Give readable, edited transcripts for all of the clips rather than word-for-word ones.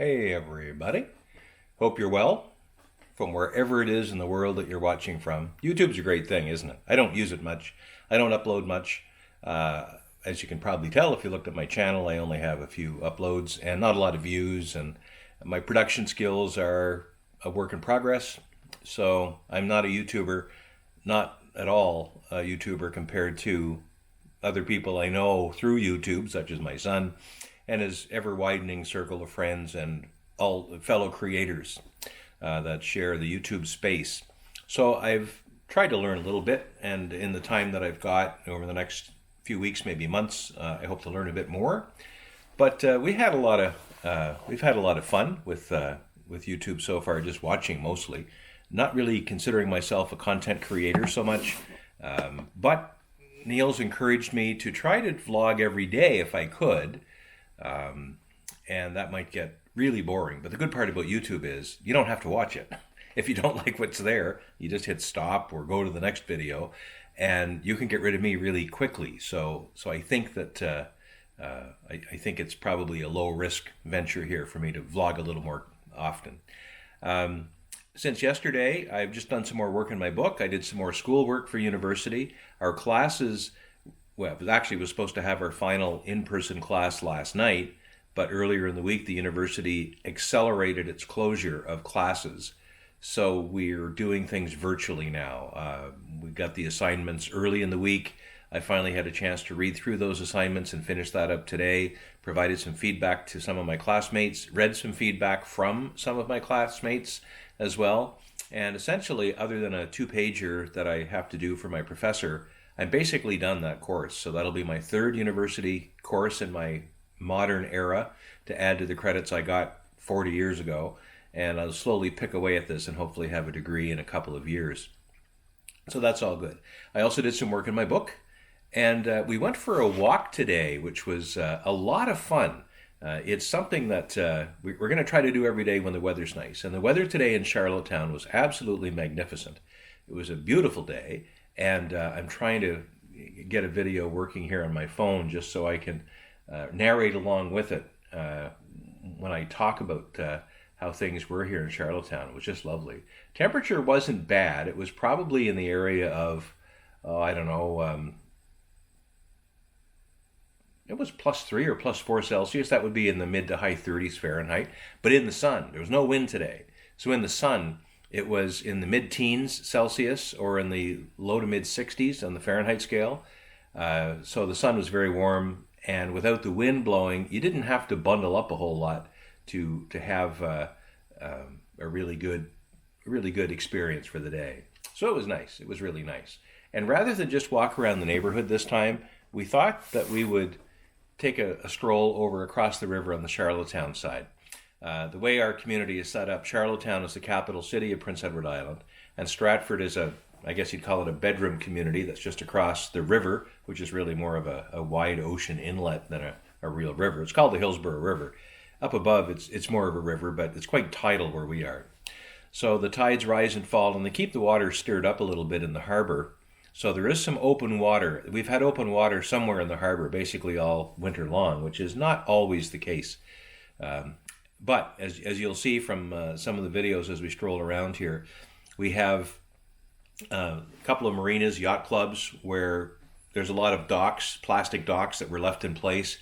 Hey everybody, hope you're well from wherever it is in the world that you're watching from. YouTube's a great thing, isn't it? I don't use it much. I don't upload much. As you can probably tell if you looked at my channel, I only have a few uploads and not a lot of views, and my production skills are a work in progress. So I'm not a YouTuber, not at all a YouTuber compared to other people I know through YouTube, such as my son and his ever widening circle of friends and all fellow creators that share the YouTube space. So I've tried to learn a little bit, and in the time that I've got over the next few weeks, maybe months, I hope to learn a bit more. But we've had a lot of fun with YouTube so far, just watching mostly. Not really considering myself a content creator so much, but Neil's encouraged me to try to vlog every day if I could. And that might get really boring. But the good part about YouTube is you don't have to watch it. If you don't like what's there, you just hit stop or go to the next video, and you can get rid of me really quickly. So I think that I think it's probably a low risk venture here for me to vlog a little more often. Since yesterday, I've just done some more work in my book. I did some more schoolwork for university. Our classes, well, it actually was supposed to have our final in-person class last night, but earlier in the week, the university accelerated its closure of classes. So we're doing things virtually now. We got the assignments early in the week. I finally had a chance to read through those assignments and finish that up today, provided some feedback to some of my classmates, read some feedback from some of my classmates as well. And essentially, other than a 2-pager that I have to do for my professor, I'm basically done that course. So that'll be my third university course in my modern era to add to the credits I got 40 years ago. And I'll slowly pick away at this and hopefully have a degree in a couple of years. So that's all good. I also did some work in my book, and we went for a walk today, which was a lot of fun. It's something that we're going to try to do every day when the weather's nice. And the weather today in Charlottetown was absolutely magnificent. It was a beautiful day, and I'm trying to get a video working here on my phone just so I can narrate along with it when I talk about how things were here in Charlottetown. It was just lovely. Temperature wasn't bad. It was probably in the area of, I don't know, it was +3 or +4 Celsius. That would be in the mid to high 30s Fahrenheit. But in the sun, there was no wind today. So in the sun, it was in the mid-teens Celsius or in the low to mid-60s on the Fahrenheit scale. So the sun was very warm, and without the wind blowing, you didn't have to bundle up a whole lot to have a really good experience for the day. So it was nice. It was really nice. And rather than just walk around the neighborhood this time, we thought that we would take a stroll over across the river on the Charlottetown side. The way our community is set up, Charlottetown is the capital city of Prince Edward Island, and Stratford is I guess you'd call it a bedroom community that's just across the river, which is really more of a wide ocean inlet than a real river. It's called the Hillsborough River. Up above, it's more of a river, but it's quite tidal where we are. So the tides rise and fall, and they keep the water stirred up a little bit in the harbor. So there is some open water. We've had open water somewhere in the harbor basically all winter long, which is not always the case. But as you'll see from some of the videos as we stroll around here, we have a couple of marinas, yacht clubs, where there's a lot of docks, plastic docks that were left in place.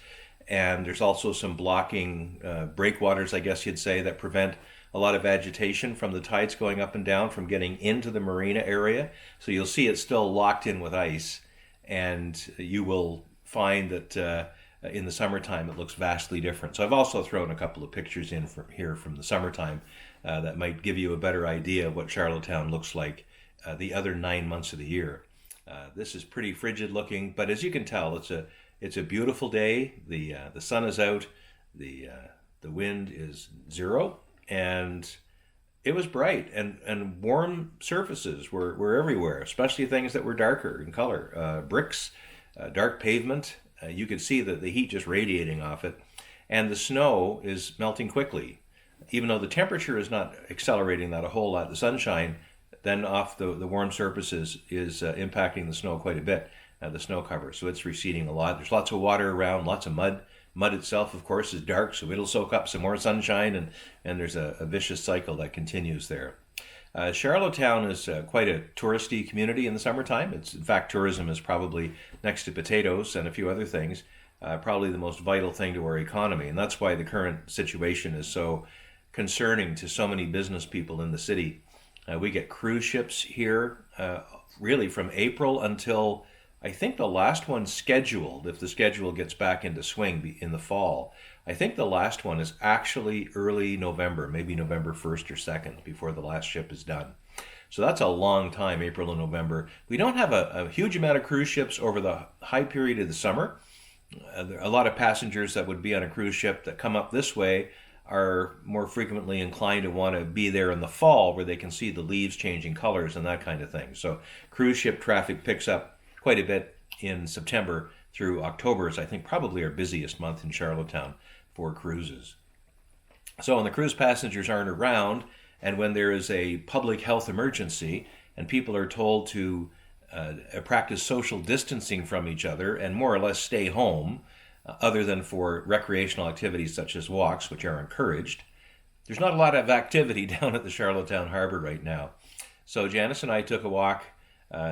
And there's also some blocking breakwaters, I guess you'd say, that prevent a lot of agitation from the tides going up and down from getting into the marina area. So you'll see it's still locked in with ice, and you will find that in the summertime it looks vastly different. So I've also thrown a couple of pictures in from here from the summertime that might give you a better idea of what Charlottetown looks like the other 9 months of the year. This is pretty frigid looking, but as you can tell, it's a beautiful day. The sun is out, the wind is zero, and it was bright, and warm surfaces were everywhere, especially things that were darker in color. Bricks, dark pavement. You could see the heat just radiating off it, and the snow is melting quickly. Even though the temperature is not accelerating that a whole lot, the sunshine then off the warm surfaces is impacting the snow quite a bit, the snow cover. So it's receding a lot. There's lots of water around, lots of mud mud itself, of course, is dark, so it'll soak up some more sunshine, and there's a vicious cycle that continues there. Charlottetown is quite a touristy community in the summertime. In fact, tourism is probably, next to potatoes and a few other things, probably the most vital thing to our economy. And that's why the current situation is so concerning to so many business people in the city. We get cruise ships here really from April until I think the last one scheduled, if the schedule gets back into swing in the fall. I think the last one is actually early November, maybe November 1st or 2nd, before the last ship is done. So that's a long time, April and November. We don't have a huge amount of cruise ships over the high period of the summer. A lot of passengers that would be on a cruise ship that come up this way are more frequently inclined to want to be there in the fall, where they can see the leaves changing colors and that kind of thing. So cruise ship traffic picks up quite a bit in September through October is, I think, probably our busiest month in Charlottetown for cruises. So when the cruise passengers aren't around, and when there is a public health emergency and people are told to practice social distancing from each other and more or less stay home, other than for recreational activities such as walks, which are encouraged, there's not a lot of activity down at the Charlottetown Harbor right now. So Janice and I took a walk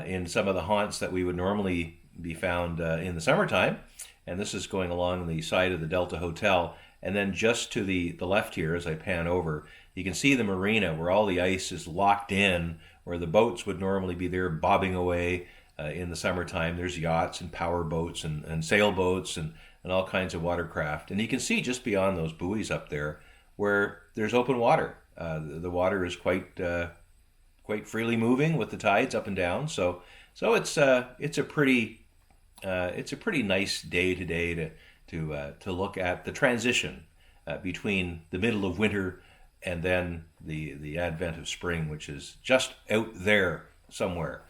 in some of the haunts that we would normally be found in the summertime. And this is going along the side of the Delta Hotel. And then just to the left here, as I pan over, you can see the marina where all the ice is locked in, where the boats would normally be there bobbing away in the summertime. There's yachts and power boats and sailboats and all kinds of watercraft. And you can see just beyond those buoys up there where there's open water. The water is quite freely moving with the tides up and down. So it's a pretty nice day today to look at the transition between the middle of winter and then the advent of spring, which is just out there somewhere.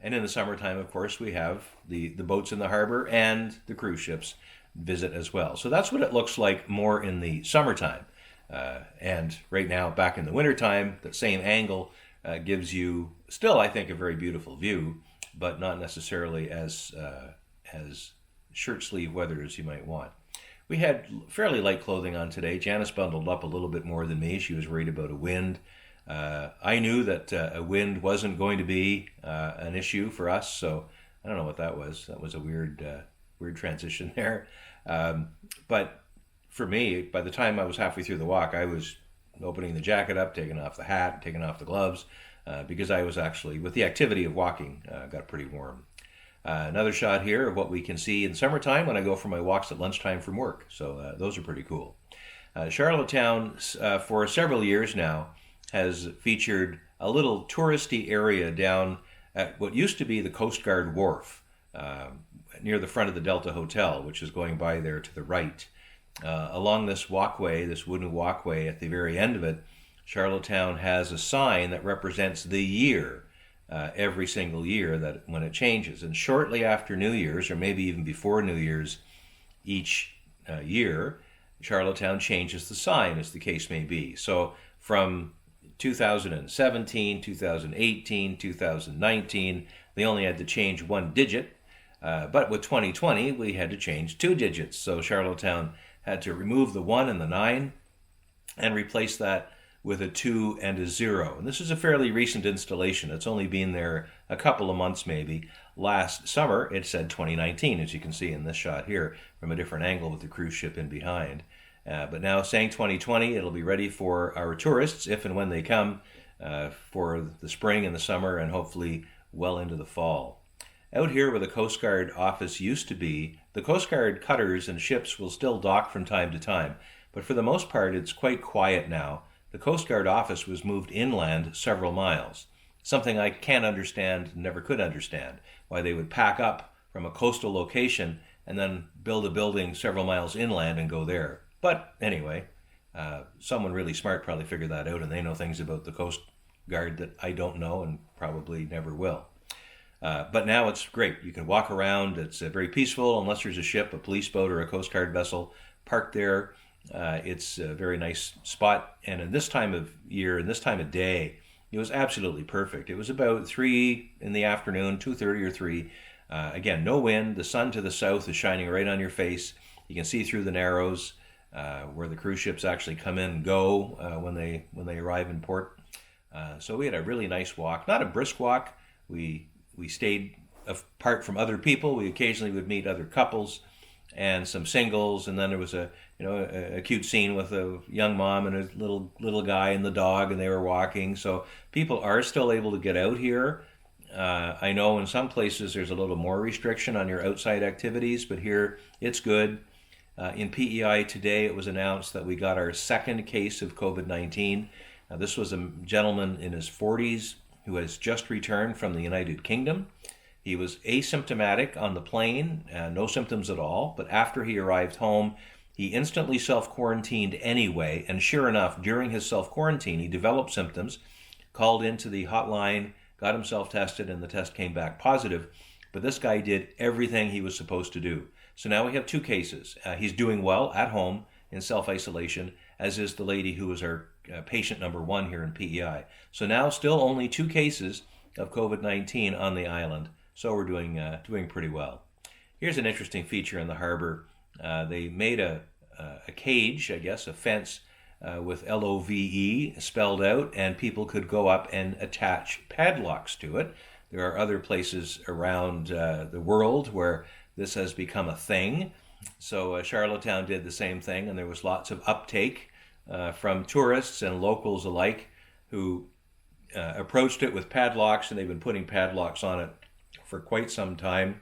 And in the summertime, of course, we have the boats in the harbor and the cruise ships visit as well. So that's what it looks like more in the summertime. And right now, back in the wintertime, that same angle gives you still, I think, a very beautiful view, but not necessarily as shirt sleeve weather as you might want. We had fairly light clothing on today. Janice bundled up a little bit more than me. She was worried about a wind. I knew that a wind wasn't going to be an issue for us, so I don't know what that was. That was a weird transition there. But for me, by the time I was halfway through the walk, I was opening the jacket up, taking off the hat, taking off the gloves, because I was actually, with the activity of walking, got pretty warm. Another shot here of what we can see in summertime when I go for my walks at lunchtime from work. So those are pretty cool. Charlottetown, for several years now, has featured a little touristy area down at what used to be the Coast Guard Wharf, near the front of the Delta Hotel, which is going by there to the right. Along this walkway, this wooden walkway, at the very end of it, Charlottetown has a sign that represents the year, every single year that when it changes. And shortly after New Year's, or maybe even before New Year's each year, Charlottetown changes the sign, as the case may be. So from 2017, 2018, 2019, they only had to change one digit. But with 2020, we had to change two digits. So Charlottetown had to remove the 1 and the 9 and replace that with a 2 and a 0. And this is a fairly recent installation. It's only been there a couple of months maybe. Last summer, it said 2019, as you can see in this shot here, from a different angle with the cruise ship in behind. But now saying 2020, it'll be ready for our tourists if and when they come for the spring and the summer and hopefully well into the fall. Out here where the Coast Guard office used to be, the Coast Guard cutters and ships will still dock from time to time, but for the most part it's quite quiet now. The Coast Guard office was moved inland several miles, something I can't understand, never could understand, why they would pack up from a coastal location and then build a building several miles inland and go there. But anyway, someone really smart probably figured that out, and they know things about the Coast Guard that I don't know and probably never will. But now it's great. You can walk around. It's very peaceful unless there's a ship, a police boat, or a Coast Guard vessel parked there. It's a very nice spot. And in this time of year and this time of day, it was absolutely perfect. It was about 3 in the afternoon, 2:30 or 3. Again, no wind. The sun to the south is shining right on your face. You can see through the narrows where the cruise ships actually come in and go when they arrive in port. So we had a really nice walk, not a brisk walk. We stayed apart from other people. We occasionally would meet other couples and some singles, and then there was a cute scene with a young mom and a little guy and the dog, and they were walking. So people are still able to get out here. I know in some places there's a little more restriction on your outside activities, but here it's good. In PEI today, it was announced that we got our second case of COVID-19. This was a gentleman in his 40s who has just returned from the United Kingdom. He was asymptomatic on the plane, no symptoms at all, but after he arrived home, he instantly self-quarantined anyway, and sure enough, during his self-quarantine, he developed symptoms, called into the hotline, got himself tested, and the test came back positive. But this guy did everything he was supposed to do. So now we have 2 cases. He's doing well at home in self-isolation, as is the lady who was our patient number 1 here in PEI. So now still only 2 cases of COVID-19 on the island. So we're doing pretty well. Here's an interesting feature in the harbor. They made a cage, I guess, a fence with LOVE spelled out, and people could go up and attach padlocks to it. There are other places around the world where this has become a thing. So Charlottetown did the same thing, and there was lots of uptake from tourists and locals alike who approached it with padlocks, and they've been putting padlocks on it for quite some time.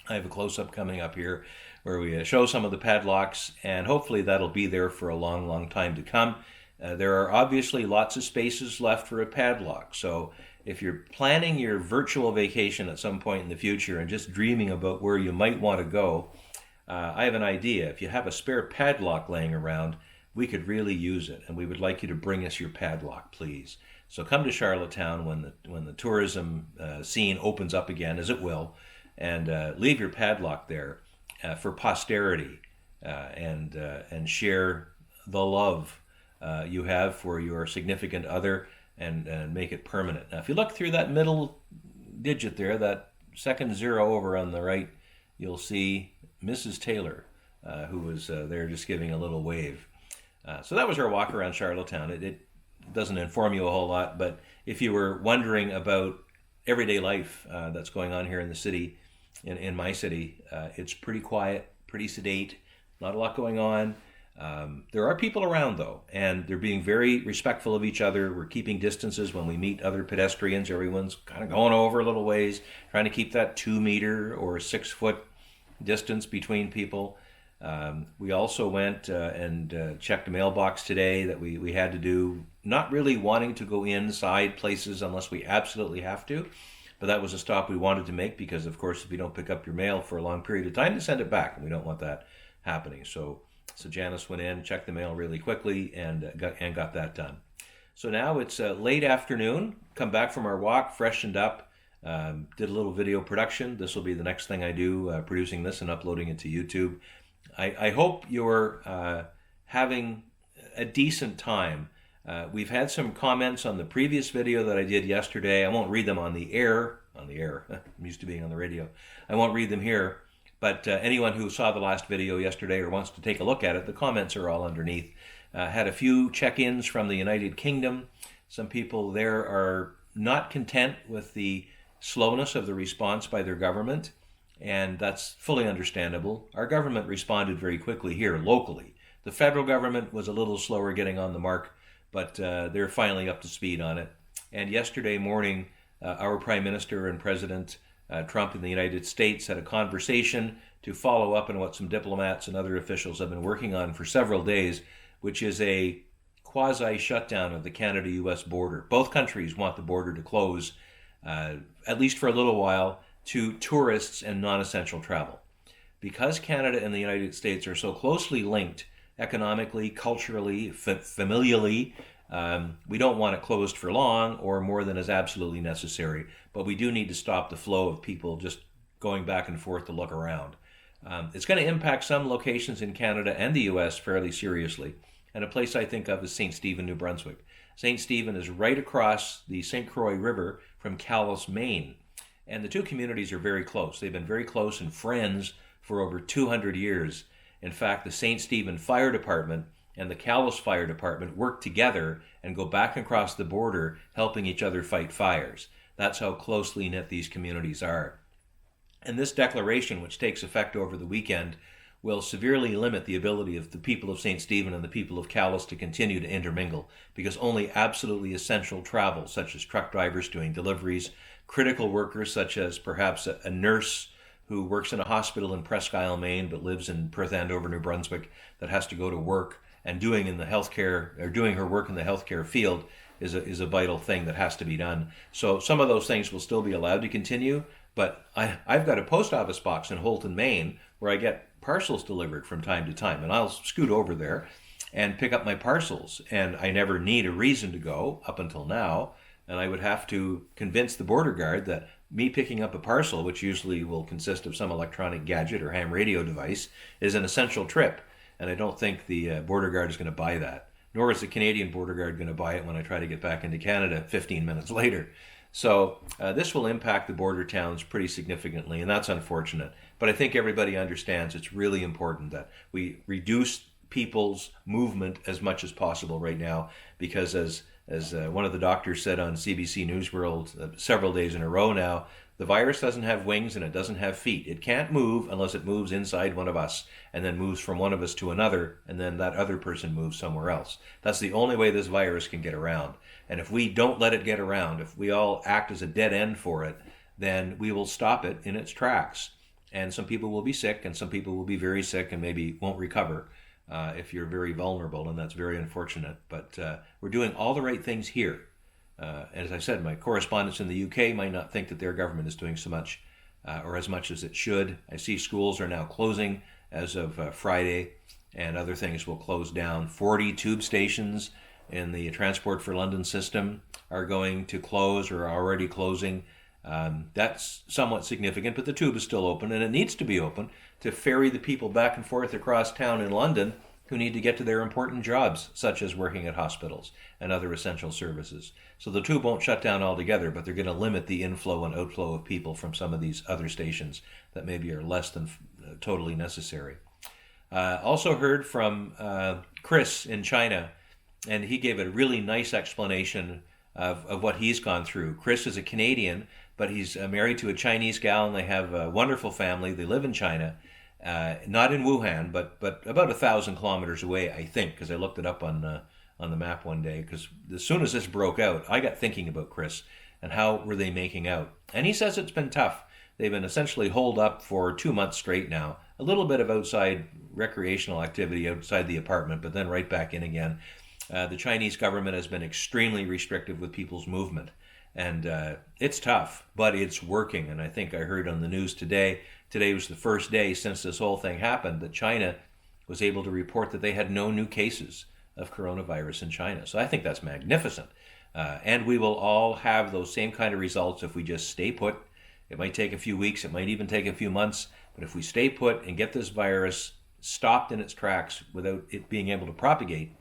I have a close-up coming up here where we show some of the padlocks, and hopefully that'll be there for a long, long time to come. There are obviously lots of spaces left for a padlock, so if you're planning your virtual vacation at some point in the future and just dreaming about where you might want to go, I have an idea. If you have a spare padlock laying around, we could really use it, and we would like you to bring us your padlock, please. So come to Charlottetown when the tourism scene opens up again, as it will, and leave your padlock there for posterity, and share the love you have for your significant other, and make it permanent. Now, if you look through that middle digit there, that second 0 over on the right, you'll see Mrs. Taylor, who was there just giving a little wave. So that was our walk around Charlottetown. It doesn't inform you a whole lot, but if you were wondering about everyday life that's going on here in the city, in my city, it's pretty quiet, pretty sedate, not a lot going on. There are people around, though, and they're being very respectful of each other. We're keeping distances when we meet other pedestrians. Everyone's kind of going over a little ways, trying to keep that 2-meter or 6-foot distance between people. We also went and checked a mailbox today that we had to do, not really wanting to go inside places unless we absolutely have to, but that was a stop we wanted to make because, of course, if you don't pick up your mail for a long period of time, they send it back, and we don't want that happening. So Janice went in, checked the mail really quickly, and got that done. So now it's late afternoon, come back from our walk, freshened up, did a little video production. This will be the next thing I do, producing this and uploading it to YouTube. I hope you're having a decent time. We've had some comments on the previous video that I did yesterday. I won't read them on the air. I'm used to being on the radio. I won't read them here. But anyone who saw the last video yesterday or wants to take a look at it, the comments are all underneath. Had a few check-ins from the United Kingdom. Some people there are not content with the slowness of the response by their government, and that's fully understandable. Our government responded very quickly here locally. The federal government was a little slower getting on the mark, but they're finally up to speed on it. And yesterday morning, our Prime Minister and President Trump in the United States had a conversation to follow up on what some diplomats and other officials have been working on for several days, which is a quasi-shutdown of the Canada-U.S. border. Both countries want the border to close, at least for a little while, to tourists and non-essential travel. Because Canada and the United States are so closely linked economically, culturally, familially, we don't want it closed for long or more than is absolutely necessary, but we do need to stop the flow of people just going back and forth to look around. It's going to impact some locations in Canada and the U.S. fairly seriously, and a place I think of is St. Stephen, New Brunswick. St. Stephen is right across the St. Croix River from Calais, Maine, and the two communities are very close. They've been very close and friends for over 200 years, In fact, the St. Stephen Fire Department and the Calais Fire Department work together and go back across the border, helping each other fight fires. That's how closely knit these communities are. And this declaration, which takes effect over the weekend, will severely limit the ability of the people of St. Stephen and the people of Calais to continue to intermingle, because only absolutely essential travel, such as truck drivers doing deliveries, critical workers such as perhaps a nurse who works in a hospital in Presque Isle, Maine, but lives in Perth Andover, New Brunswick, that has to go to work and doing her work in the healthcare field is a vital thing that has to be done. So some of those things will still be allowed to continue, but I've got a post office box in Holton, Maine, where I get parcels delivered from time to time, and I'll scoot over there and pick up my parcels, and I never need a reason to go up until now, and I would have to convince the border guard that me picking up a parcel, which usually will consist of some electronic gadget or ham radio device, is an essential trip, and I don't think the border guard is going to buy that, nor is the Canadian border guard going to buy it when I try to get back into Canada 15 minutes later. So this will impact the border towns pretty significantly, and that's unfortunate. But I think everybody understands it's really important that we reduce people's movement as much as possible right now, because as one of the doctors said on CBC News World several days in a row now, the virus doesn't have wings and it doesn't have feet. It can't move unless it moves inside one of us and then moves from one of us to another, and then that other person moves somewhere else. That's the only way this virus can get around. And if we don't let it get around, if we all act as a dead end for it, then we will stop it in its tracks. And some people will be sick, and some people will be very sick and maybe won't recover if you're very vulnerable, and that's very unfortunate. But we're doing all the right things here. As I said, my correspondents in the UK might not think that their government is doing so much or as much as it should. I see schools are now closing as of Friday, and other things will close down. 40 tube stations in the Transport for London system are going to close or are already closing. That's somewhat significant, but the tube is still open, and it needs to be open to ferry the people back and forth across town in London who need to get to their important jobs, such as working at hospitals and other essential services. So the tube won't shut down altogether, but they're going to limit the inflow and outflow of people from some of these other stations that maybe are less than totally necessary. Also heard from Chris in China, and he gave a really nice explanation of what he's gone through. Chris is a Canadian, but he's married to a Chinese gal, and they have a wonderful family. They live in China, not in Wuhan, but about 1,000 kilometers away, I think, because I looked it up on the map one day. Because as soon as this broke out, I got thinking about Chris and how were they making out. And he says it's been tough. They've been essentially holed up for 2 months straight now. A little bit of outside recreational activity outside the apartment, but then right back in again. The Chinese government has been extremely restrictive with people's movement. And it's tough, but it's working. And I think I heard on the news today was the first day since this whole thing happened that China was able to report that they had no new cases of coronavirus in China. So I think that's magnificent. And we will all have those same kind of results if we just stay put. It might take a few weeks, it might even take a few months, but if we stay put and get this virus stopped in its tracks without it being able to propagate,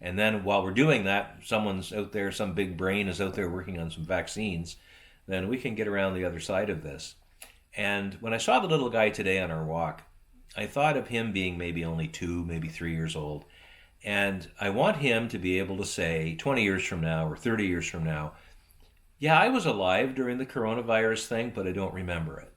and then while we're doing that, someone's out there, some big brain is out there working on some vaccines, then we can get around the other side of this. And when I saw the little guy today on our walk, I thought of him being maybe only 2, maybe 3 years old. And I want him to be able to say 20 years from now or 30 years from now, yeah, I was alive during the coronavirus thing, but I don't remember it.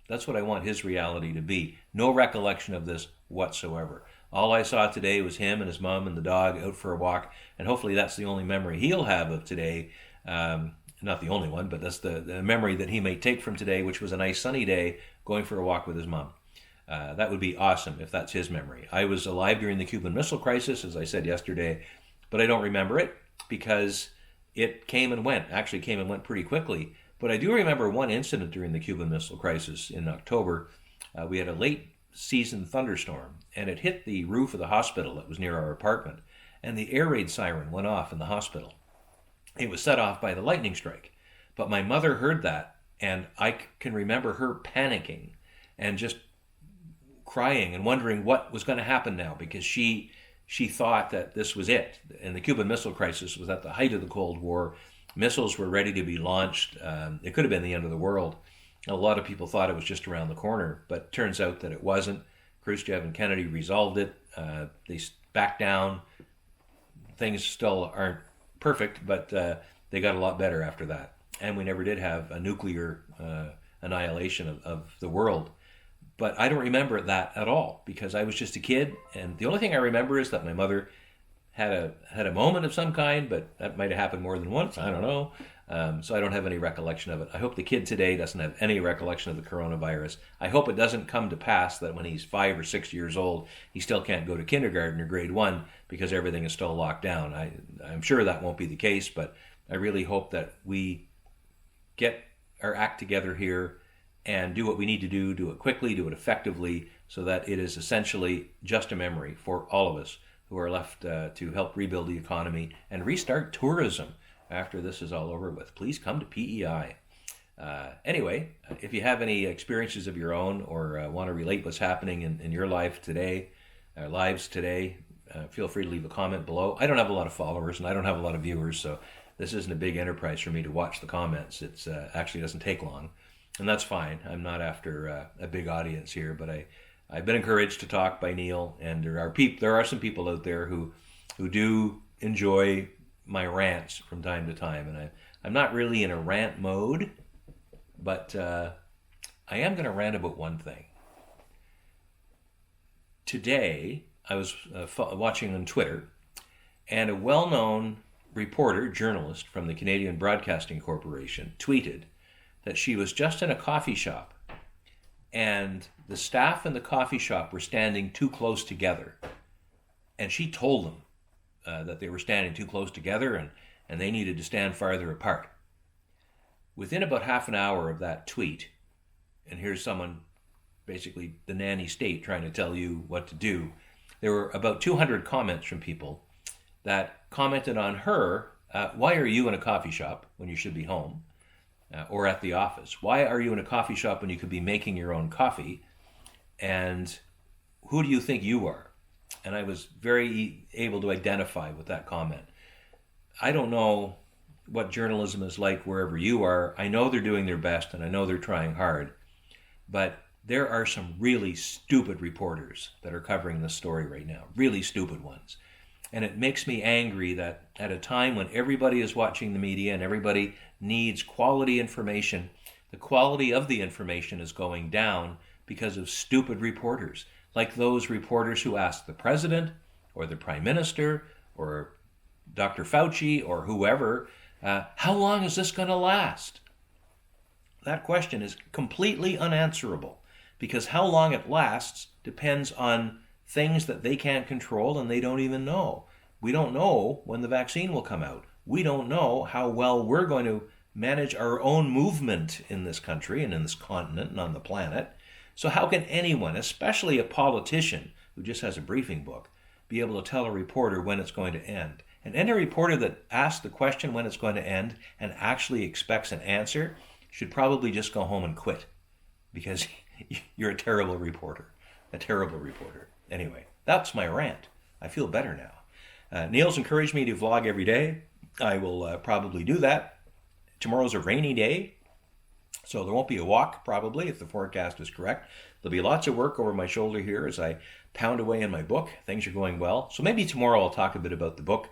That's what I want his reality to be. No recollection of this whatsoever. All I saw today was him and his mom and the dog out for a walk, and hopefully that's the only memory he'll have of today. Not the only one, but that's the memory that he may take from today, which was a nice sunny day going for a walk with his mom. That would be awesome if that's his memory. I was alive during the Cuban Missile Crisis, as I said yesterday, but I don't remember it because it came and went. Actually came and went pretty quickly. But I do remember one incident during the Cuban Missile Crisis in October. We had a late season thunderstorm, and it hit the roof of the hospital that was near our apartment, and the air raid siren went off in the hospital. It was set off by the lightning strike. But my mother heard that, and I can remember her panicking and just crying and wondering what was going to happen now, because she thought that this was it. And the Cuban Missile Crisis was at the height of the Cold War. Missiles were ready to be launched. It could have been the end of the world. A lot of people thought it was just around the corner, but it turns out that it wasn't. Khrushchev and Kennedy resolved it. They backed down. Things still aren't perfect, but they got a lot better after that. And we never did have a nuclear annihilation of the world. But I don't remember that at all because I was just a kid. And the only thing I remember is that my mother had a moment of some kind, but that might have happened more than once. I don't know. So I don't have any recollection of it. I hope the kid today doesn't have any recollection of the coronavirus. I hope it doesn't come to pass that when he's 5 or 6 years old, he still can't go to kindergarten or grade 1 because everything is still locked down. I'm sure that won't be the case, but I really hope that we get our act together here and do what we need to do it quickly, do it effectively, so that it is essentially just a memory for all of us who are left to help rebuild the economy and restart tourism after this is all over with. Please come to PEI. Anyway, if you have any experiences of your own or want to relate what's happening in your lives today, feel free to leave a comment below. I don't have a lot of followers and I don't have a lot of viewers, so this isn't a big enterprise for me to watch the comments. It actually doesn't take long, and that's fine. I'm not after a big audience here, but I've been encouraged to talk by Neil, and there are some people out there who do enjoy my rants from time to time, and I'm not really in a rant mode, but I am going to rant about one thing. Today, I was watching on Twitter, and a well-known journalist from the Canadian Broadcasting Corporation tweeted that she was just in a coffee shop, and the staff in the coffee shop were standing too close together, and she told them that they were standing too close together and they needed to stand farther apart. Within about half an hour of that tweet, and here's someone, basically the nanny state, trying to tell you what to do, there were about 200 comments from people that commented on her. Why are you in a coffee shop when you should be home or at the office? Why are you in a coffee shop when you could be making your own coffee? And who do you think you are? And I was very able to identify with that comment. I don't know what journalism is like wherever you are. I know they're doing their best and I know they're trying hard, but there are some really stupid reporters that are covering this story right now, really stupid ones. And it makes me angry that at a time when everybody is watching the media and everybody needs quality information, the quality of the information is going down because of stupid reporters, like those reporters who ask the president or the prime minister or Dr. Fauci or whoever, how long is this going to last? That question is completely unanswerable because how long it lasts depends on things that they can't control and they don't even know. We don't know when the vaccine will come out. We don't know how well we're going to manage our own movement in this country and in this continent and on the planet. So how can anyone, especially a politician who just has a briefing book, be able to tell a reporter when it's going to end? And any reporter that asks the question when it's going to end and actually expects an answer should probably just go home and quit because you're a terrible reporter. Anyway, that's my rant. I feel better now. Neil's encouraged me to vlog every day. I will probably do that. Tomorrow's a rainy day, so there won't be a walk probably if the forecast is correct. There'll be lots of work over my shoulder here as I pound away in my book. Things are going well. So maybe tomorrow I'll talk a bit about the book,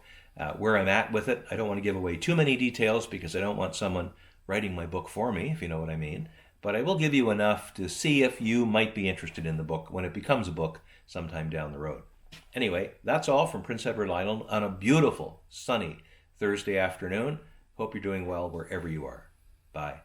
where I'm at with it. I don't want to give away too many details because I don't want someone writing my book for me, if you know what I mean. But I will give you enough to see if you might be interested in the book when it becomes a book sometime down the road. Anyway, that's all from Prince Edward Island on a beautiful, sunny Thursday afternoon. Hope you're doing well wherever you are. Bye.